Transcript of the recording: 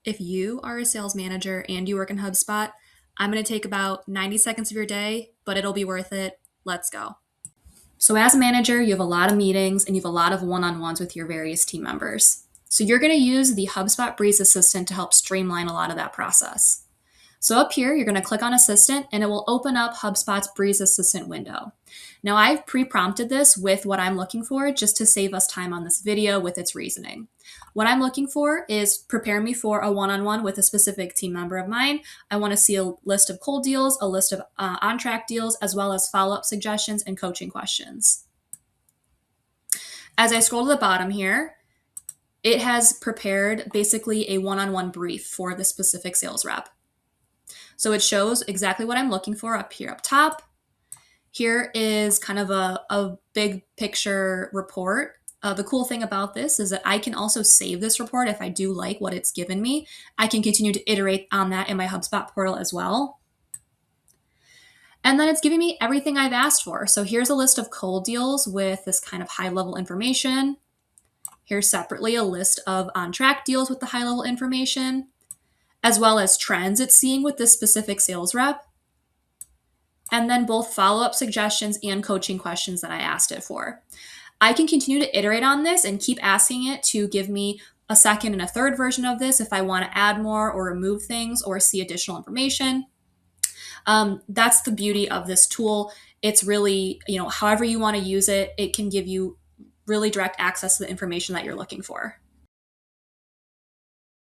If you are a sales manager and you work in HubSpot, I'm going to take about 90 seconds of your day, but it'll be worth it. Let's go. So, as a manager, you have a lot of meetings and you have a lot of one on ones with your various team members. So, you're going to use the HubSpot Breeze Assistant to help streamline a lot of that process. So up here, you're going to click on Assistant and it will open up HubSpot's Breeze Assistant window. Now I've pre-prompted this with what I'm looking for just to save us time on this video with its reasoning. What I'm looking for is prepare me for a one-on-one with a specific team member of mine. I want to see a list of cold deals, a list of on-track deals, as well as follow-up suggestions and coaching questions. As I scroll to the bottom here, it has prepared basically a one-on-one brief for the specific sales rep. So it shows exactly what I'm looking for up here up top. Here is kind of a big picture report. The cool thing about this is that I can also save this report if I do like what it's given me. I can continue to iterate on that in my HubSpot portal as well. And then it's giving me everything I've asked for. So here's a list of cold deals with this kind of high level information. Here's separately a list of on-track deals with the high level information, as well as trends it's seeing with this specific sales rep, and then both follow-up suggestions and coaching questions that I asked it for. I can continue to iterate on this and keep asking it to give me a second and a third version of this if I want to add more or remove things or see additional information. That's the beauty of this tool. It's really, however you want to use it, it can give you really direct access to the information that you're looking for.